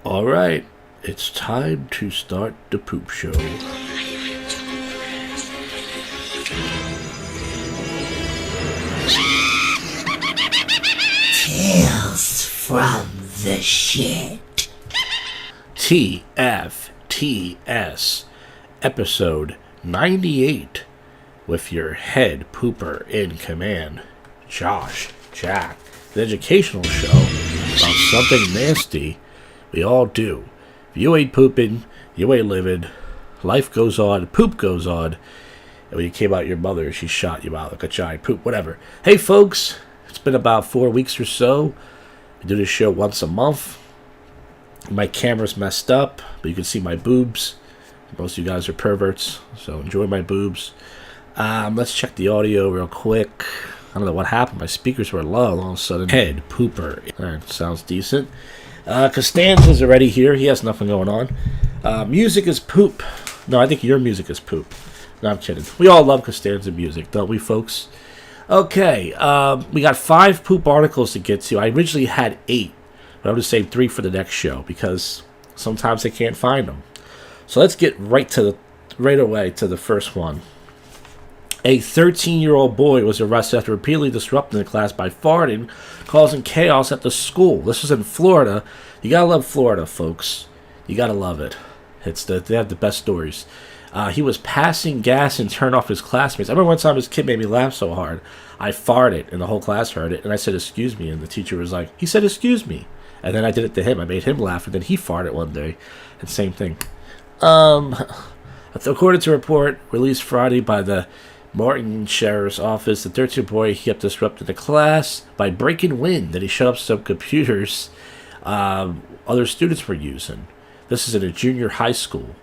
All right, it's time to start the poop show. Tales from the shit. TFTS, episode 98, with your head pooper in command, Josh Jack, the educational show about something nasty we all do. If you ain't pooping, you ain't living. Life goes on, poop goes on. And when you came out your mother, she shot you out like a giant poop, whatever. Hey folks, it's been about 4 weeks or so. I do this show once a month. My camera's messed up, but you can see my boobs. Most of you guys are perverts, so enjoy my boobs. Let's check the audio real quick. I don't know what happened. My speakers were low. All of a sudden, head pooper. Alright, sounds decent. Costanza's already here. He has nothing going on. Music is poop. No, I think your music is poop. No, I'm kidding. We all love Costanza music, don't we, folks? Okay, we got 5 poop articles to get to. I originally had 8, but I'm going to save 3 for the next show because sometimes I can't find them. So let's get right away to the first one. A 13-year-old boy was arrested after repeatedly disrupting the class by farting, causing chaos at the school. This was in Florida. You gotta love Florida, folks. You gotta love it. They have the best stories. He was passing gas and turned off his classmates. I remember one time this kid made me laugh so hard. I farted, and the whole class heard it, and I said, "Excuse me," and the teacher was like, "He said, excuse me." And then I did it to him. I made him laugh, and then he farted one day. And same thing. According to a report released Friday by the Martin Sheriff's Office, the 13-year-old boy kept disrupting the class by breaking wind that he shut up some computers other students were using. This is in a junior high school.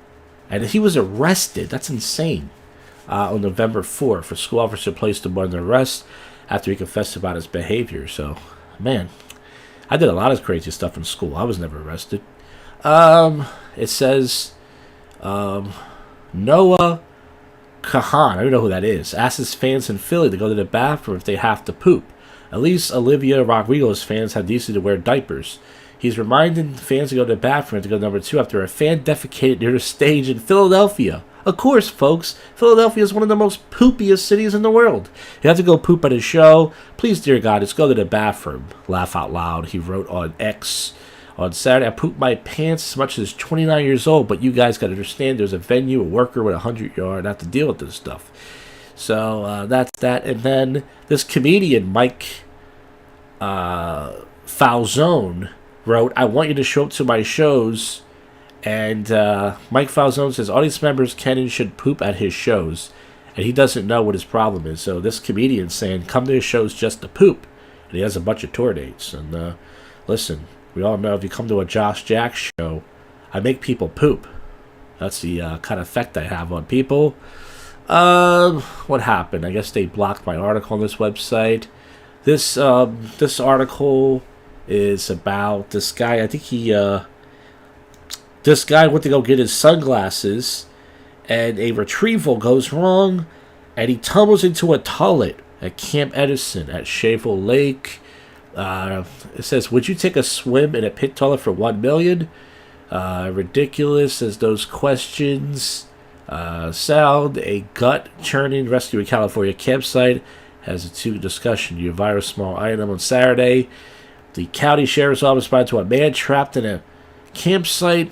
And he was arrested. That's insane. On November 4th, a school officer placed him under arrest after he confessed about his behavior. So, man, I did a lot of crazy stuff in school. I was never arrested. It says Noah Kahan, I don't know who that is, asks his fans in Philly to go to the bathroom if they have to poop. At least Olivia Rodrigo's fans have decency to wear diapers. He's reminding fans to go to the bathroom to go to number 2 after a fan defecated near the stage in Philadelphia. Of course, folks, Philadelphia is one of the most poopiest cities in the world. You have to go poop at a show. Please, dear God, just go to the bathroom. Laugh out loud, he wrote on X. On Saturday, I pooped my pants as much as 29 years old, but you guys got to understand there's a venue, a worker with 100 yard, I have to deal with this stuff. So that's that. And then this comedian, Mike Falzone, wrote, "I want you to show up to my shows." And Mike Falzone says audience members can and should poop at his shows. And he doesn't know what his problem is. So this comedian's saying, come to his shows just to poop. And he has a bunch of tour dates. And listen, we all know if you come to a Josh Jack show, I make people poop. That's the kind of effect I have on people. What happened? I guess they blocked my article on this website. This article is about this guy. I think this guy went to go get his sunglasses, and a retrieval goes wrong, and he tumbles into a toilet at Camp Edison at Shavel Lake. It says, would you take a swim in a pit toilet for $1 million? Ridiculous as those questions sound. A gut-churning rescue in California campsite has a 2 discussion. You virus small item on Saturday. The county sheriff's office responded to a man trapped in a campsite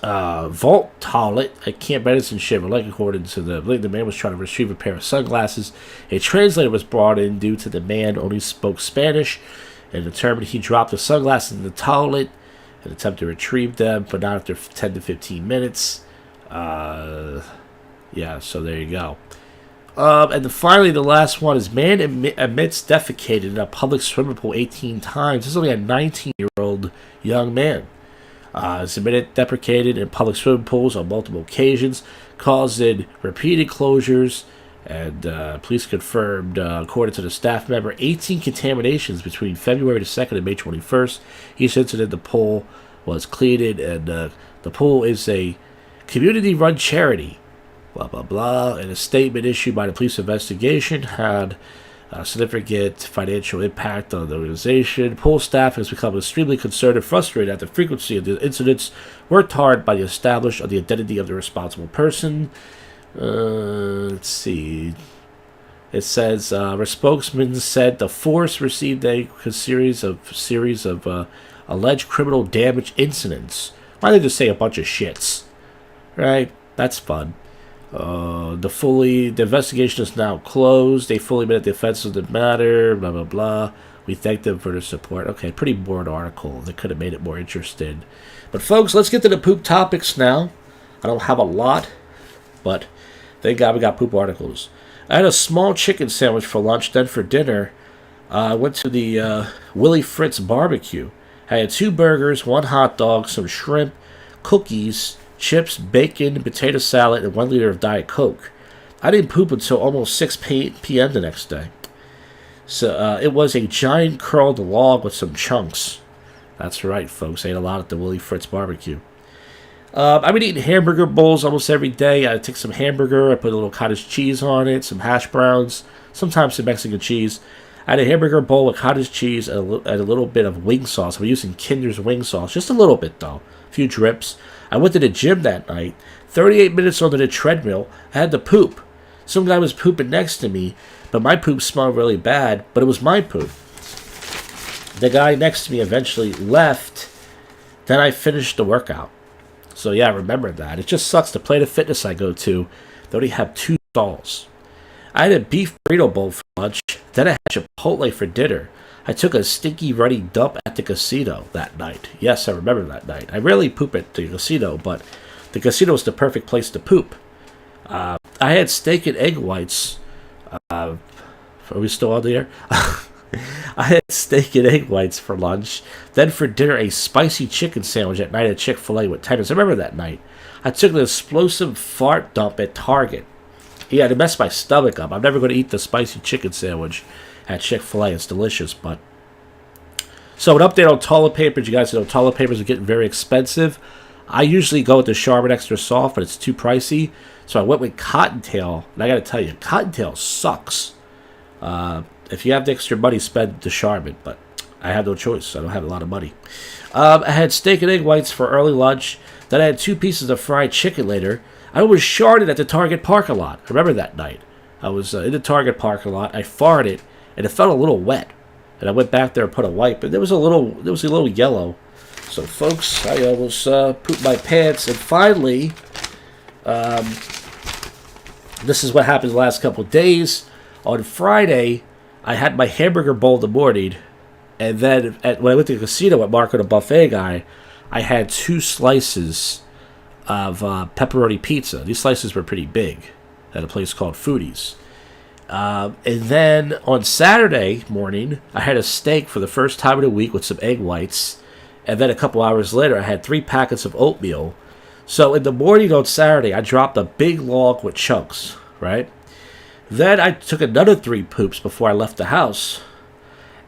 vault toilet at Camp Edison Chevrolet. According to the man was trying to retrieve a pair of sunglasses. A translator was brought in due to the man only spoke Spanish and determined he dropped the sunglasses in the toilet and attempted to retrieve them, but not after 10 to 15 minutes. Yeah, so there you go. And then finally, the last one is man admits defecated in a public swimming pool 18 times. This is only a 19-year-old young man. Is admitted deprecated in public swimming pools on multiple occasions, causing repeated closures, and police confirmed, according to the staff member, 18 contaminations between February 2nd and May 21st. Each incident, the pool was cleaned, and the pool is a community-run charity. Blah, blah, blah. And a statement issued by the police investigation had significant financial impact on the organization. Pool staff has become extremely concerned and frustrated at the frequency of the incidents. Worked hard by the establish of the identity of the responsible person. Let's see. It says our spokesman said the force received a series of alleged criminal damage incidents. Why don't they just say a bunch of shits? Right? That's fun. The investigation is now closed. They fully admit the offense of the matter. Blah blah blah. We thank them for their support. Okay, pretty boring article. They could have made it more interesting. But folks, let's get to the poop topics now. I don't have a lot, but thank God we got poop articles. I had a small chicken sandwich for lunch. Then for dinner, I went to the Willie Fritz barbecue. I had 2 burgers, 1 hot dog, some shrimp, cookies, chips, bacon, potato salad, and 1 liter of Diet Coke. I didn't poop until almost 6 p.m. the next day. So it was a giant curled log with some chunks. That's right, folks. I ate a lot at the Willie Fritz barbecue. I've been eating hamburger bowls almost every day. I take some hamburger, I put a little cottage cheese on it, some hash browns, sometimes some Mexican cheese. I had a hamburger bowl with cottage cheese and a little bit of wing sauce. I'm using Kinder's wing sauce, just a little bit though, a few drips. I went to the gym that night. 38 minutes on the treadmill, I had to poop. Some guy was pooping next to me, but my poop smelled really bad, but it was my poop. The guy next to me eventually left. Then I finished the workout. So yeah, remember that. It just sucks. The Planet Fitness I go to, they only have 2 stalls. I had a beef burrito bowl for lunch. Then I had Chipotle for dinner. I took a stinky runny dump at the casino that night. Yes, I remember that night. I rarely poop at the casino, but the casino is the perfect place to poop. I had steak and egg whites. Are we still on the air? I had steak and egg whites for lunch. Then for dinner, a spicy chicken sandwich at night at Chick-fil-A with tenders. I remember that night. I took an explosive fart dump at Target. Yeah, it messed my stomach up. I'm never going to eat the spicy chicken sandwich at Chick-fil-A. It's delicious, but... So an update on toilet papers. You guys know toilet papers are getting very expensive. I usually go with the Charmin Extra Soft, but it's too pricey. So I went with Cottontail. And I got to tell you, Cottontail sucks. If you have the extra money, spend the Charmin, but I have no choice. I don't have a lot of money. I had steak and egg whites for early lunch. Then I had 2 pieces of fried chicken later. I was sharded at the Target parking lot. I remember that night. I was in the Target parking lot. I farted, and it felt a little wet. And I went back there and put a wipe, and it was a little yellow. So, folks, I almost pooped my pants. And finally, this is what happened the last couple of days. On Friday, I had my hamburger bowl in the morning, and then when I went to the casino at Marco, the buffet guy, I had 2 slices of pepperoni pizza. These slices were pretty big at a place called Foodies. And then on Saturday morning, I had a steak for the first time in a week with some egg whites, and then a couple hours later, I had 3 packets of oatmeal. So in the morning on Saturday, I dropped a big log with chunks, right? Then I took another 3 poops before I left the house.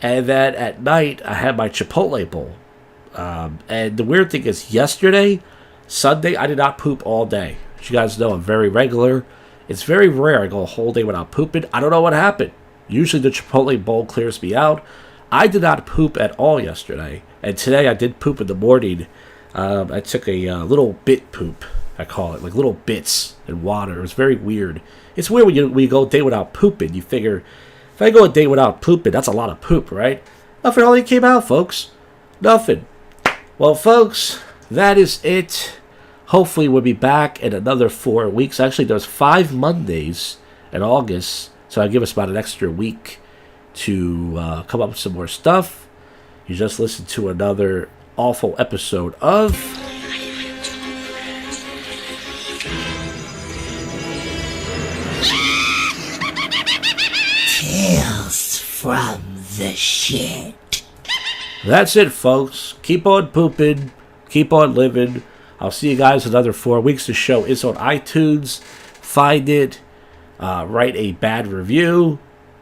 And then at night, I had my Chipotle bowl. And the weird thing is, yesterday, Sunday, I did not poop all day. As you guys know, I'm very regular. It's very rare I go a whole day without pooping. I don't know what happened. Usually the Chipotle bowl clears me out. I did not poop at all yesterday. And today I did poop in the morning. I took a little bit poop, I call it, like little bits in water. It was very weird. It's weird when you go a day without pooping. You figure, if I go a day without pooping, that's a lot of poop, right? Nothing really came out, folks. Nothing. Well, folks, that is it. Hopefully we'll be back in another 4 weeks. Actually, there's 5 Mondays in August, so I'll give us about an extra week to come up with some more stuff. You just listened to another awful episode of... Tales from the shit. That's it, folks. Keep on pooping. Keep on living. I'll see you guys in another 4 weeks. The show is on iTunes. Find it. Write a bad review.